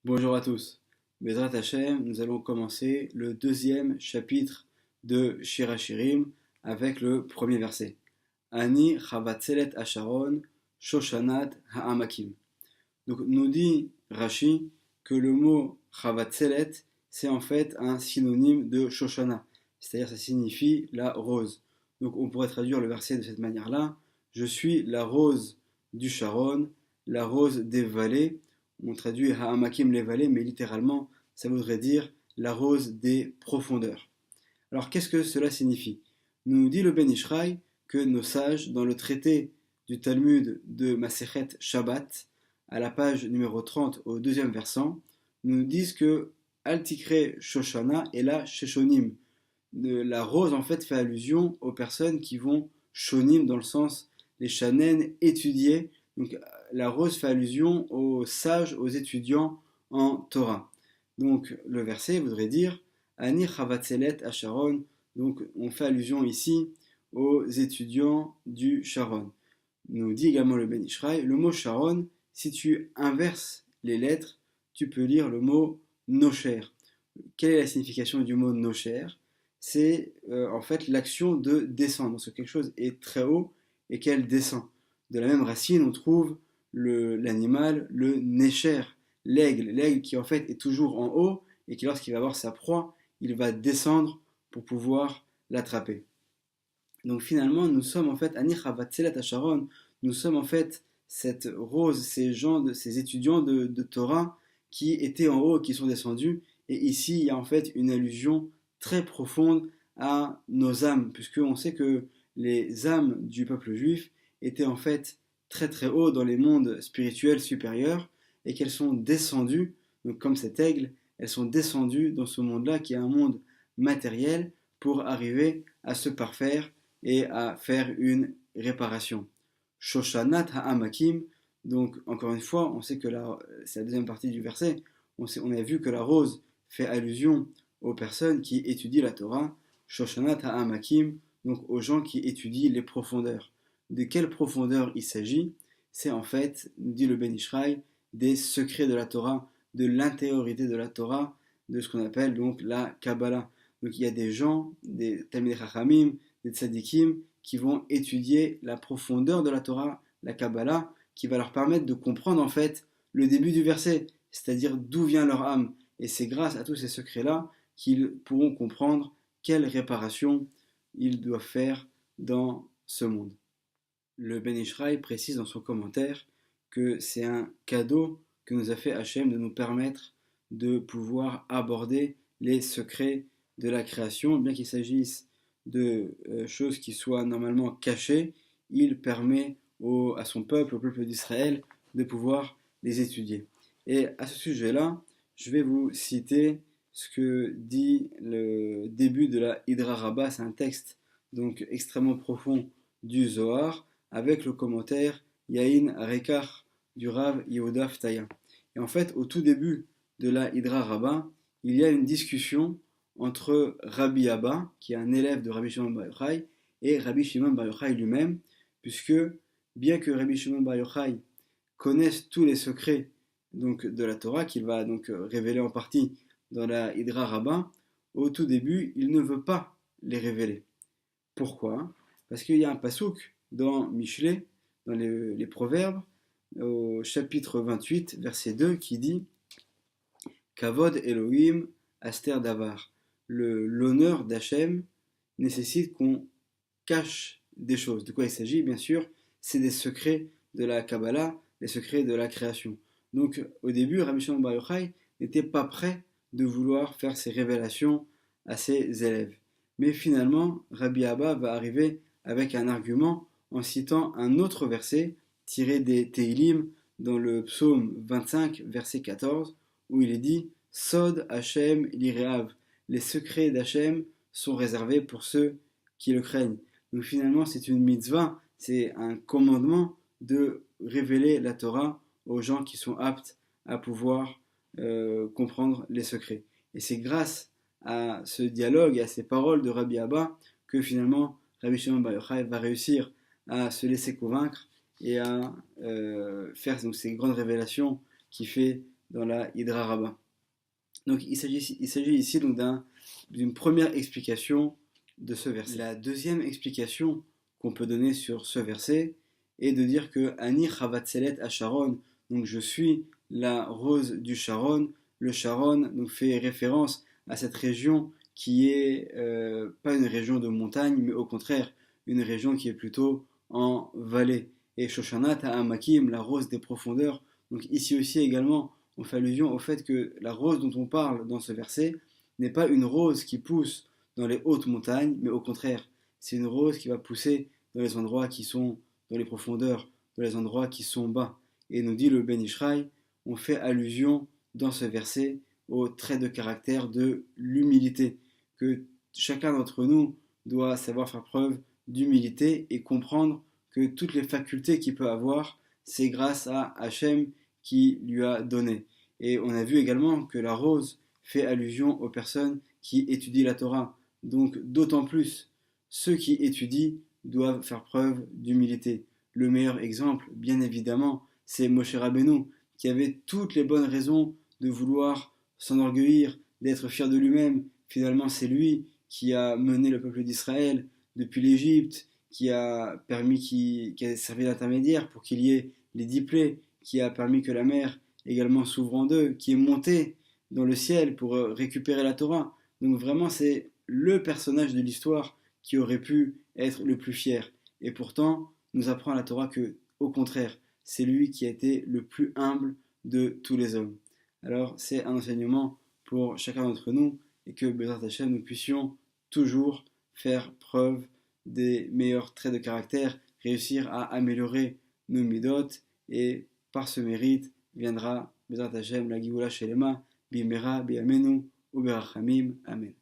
Bonjour à tous. Bezrat Hashem, nous allons commencer le deuxième chapitre de Shir HaShirim avec le premier verset. Ani chavatzelet Asharon Shoshanat Ha'amakim. Donc nous dit Rashi que le mot chavatzelet c'est en fait un synonyme de Shoshana, c'est-à-dire ça signifie la rose. Donc on pourrait traduire le verset de cette manière-là. Je suis la rose du Sharon, la rose des vallées. On traduit Ha'amakim les vallées, mais littéralement ça voudrait dire la rose des profondeurs. Alors qu'est-ce que cela signifie? Nous dit le Ben Ishraï que nos sages, dans le traité du Talmud de Masechet Shabbat, à la page numéro 30 au deuxième versant, nous disent que Altikre Shoshana est la Sheshonim. La rose en fait fait allusion aux personnes qui vont Shonim dans le sens les Shanen étudier. Donc la rose fait allusion aux sages, aux étudiants en Torah. Donc le verset voudrait dire Ani Chavatzelet Asharon. Donc on fait allusion ici aux étudiants du Sharon. Nous dit également le Ben Ishraï, le mot Sharon, si tu inverses les lettres, tu peux lire le mot Nocher. Quelle est la signification du mot Nocher? C'est en fait l'action de descendre. Lorsque quelque chose est très haut et qu'elle descend. De la même racine, on trouve l'animal, le Necher, l'aigle qui en fait est toujours en haut et qui lorsqu'il va voir sa proie, il va descendre pour pouvoir l'attraper. Donc finalement, nous sommes en fait Ani Chavatzelet Asharon, nous sommes en fait cette rose, ces étudiants de Torah qui étaient en haut et qui sont descendus. Et ici, il y a en fait une allusion très profonde à nos âmes, puisqu'on sait que les âmes du peuple juif étaient en fait très très haut dans les mondes spirituels supérieurs et qu'elles sont descendues, donc comme cet aigle, elles sont descendues dans ce monde-là qui est un monde matériel pour arriver à se parfaire et à faire une réparation. Shoshanat Ha'amakim, donc encore une fois, on sait que c'est la deuxième partie du verset, on a vu que la rose fait allusion aux personnes qui étudient la Torah, Shoshanat Ha'amakim, donc aux gens qui étudient les profondeurs. De quelle profondeur il s'agit? C'est en fait, nous dit le Ben Ishraï, des secrets de la Torah, de l'intériorité de la Torah, de ce qu'on appelle donc la Kabbalah. Donc il y a des gens, des Talmidei Chachamim, des tzadikim, qui vont étudier la profondeur de la Torah, la Kabbalah, qui va leur permettre de comprendre en fait le début du verset, c'est-à-dire d'où vient leur âme. Et c'est grâce à tous ces secrets-là qu'ils pourront comprendre quelle réparation ils doivent faire dans ce monde. Le Ben Ishraï précise dans son commentaire que c'est un cadeau que nous a fait Hachem de nous permettre de pouvoir aborder les secrets de la création, bien qu'il s'agisse de choses qui soient normalement cachées, il permet à son peuple, au peuple d'Israël, de pouvoir les étudier. Et à ce sujet-là, je vais vous citer ce que dit le début de la Hydra Rabbah, c'est un texte donc extrêmement profond du Zohar, avec le commentaire Yahin Rekar du Rav Yehuda Ftaya. Et en fait, au tout début de la Hydra Rabbah, il y a une discussion entre Rabbi Abba, qui est un élève de Rabbi Shimon Bar Yochai, et Rabbi Shimon Bar Yochai lui-même, puisque bien que Rabbi Shimon Bar Yochai connaisse tous les secrets donc, de la Torah, qu'il va donc révéler en partie dans la Hydra Rabbah, au tout début, il ne veut pas les révéler. Pourquoi? Parce qu'il y a un pasouk dans Michelet, dans les Proverbes, au chapitre 28, verset 2, qui dit Kavod Elohim Aster Davar. L'honneur d'Hachem nécessite qu'on cache des choses. De quoi il s'agit? Bien sûr, c'est des secrets de la Kabbalah, des secrets de la création. Donc, au début, Rabbi Shimon Bar Yochai n'était pas prêt de vouloir faire ces révélations à ses élèves. Mais finalement, Rabbi Abba va arriver avec un argument en citant un autre verset tiré des Teilim dans le psaume 25, verset 14, où il est dit Sod Hachem Lireav. Les secrets d'Hachem sont réservés pour ceux qui le craignent. Donc finalement, c'est une mitzvah, c'est un commandement de révéler la Torah aux gens qui sont aptes à pouvoir comprendre les secrets. Et c'est grâce à ce dialogue et à ces paroles de Rabbi Abba que finalement Rabbi Shimon Bar Yochai va réussir à se laisser convaincre et à faire donc, ces grandes révélations qui fait dans la Hydra Rabbah. Donc il s'agit ici donc d'une première explication de ce verset. La deuxième explication qu'on peut donner sur ce verset est de dire que Ani Chavatzelet à Sharon, donc je suis la rose du Sharon. Le Sharon donc fait référence à cette région qui est pas une région de montagne, mais au contraire une région qui est plutôt en vallée. Et Shoshana Ta'amakim, la rose des profondeurs. Donc ici aussi également, on fait allusion au fait que la rose dont on parle dans ce verset n'est pas une rose qui pousse dans les hautes montagnes, mais au contraire, c'est une rose qui va pousser dans les endroits qui sont dans les profondeurs, dans les endroits qui sont bas. Et nous dit le Ben Ishraï, on fait allusion dans ce verset au trait de caractère de l'humilité, que chacun d'entre nous doit savoir faire preuve d'humilité et comprendre que toutes les facultés qu'il peut avoir, c'est grâce à Hachem qui lui a donné. Et on a vu également que la rose fait allusion aux personnes qui étudient la Torah. Donc d'autant plus, ceux qui étudient doivent faire preuve d'humilité. Le meilleur exemple, bien évidemment, c'est Moshe Rabbeinu, qui avait toutes les bonnes raisons de vouloir s'enorgueillir, d'être fier de lui-même. Finalement, c'est lui qui a mené le peuple d'Israël depuis l'Égypte, qui a servi d'intermédiaire pour qu'il y ait les 10 plaies, qui a permis que la mer également s'ouvre en deux, qui est monté dans le ciel pour récupérer la Torah. Donc vraiment, c'est le personnage de l'histoire qui aurait pu être le plus fier. Et pourtant, nous apprend la Torah que, au contraire, c'est lui qui a été le plus humble de tous les hommes. Alors, c'est un enseignement pour chacun d'entre nous, et que, Bezrat Hashem, nous puissions toujours faire preuve des meilleurs traits de caractère, réussir à améliorer nos midot, et par ce mérite viendra, Bezrat Hashem, la Gioula Shelema, Bimera, Biamenu, Uberachamim, Amen.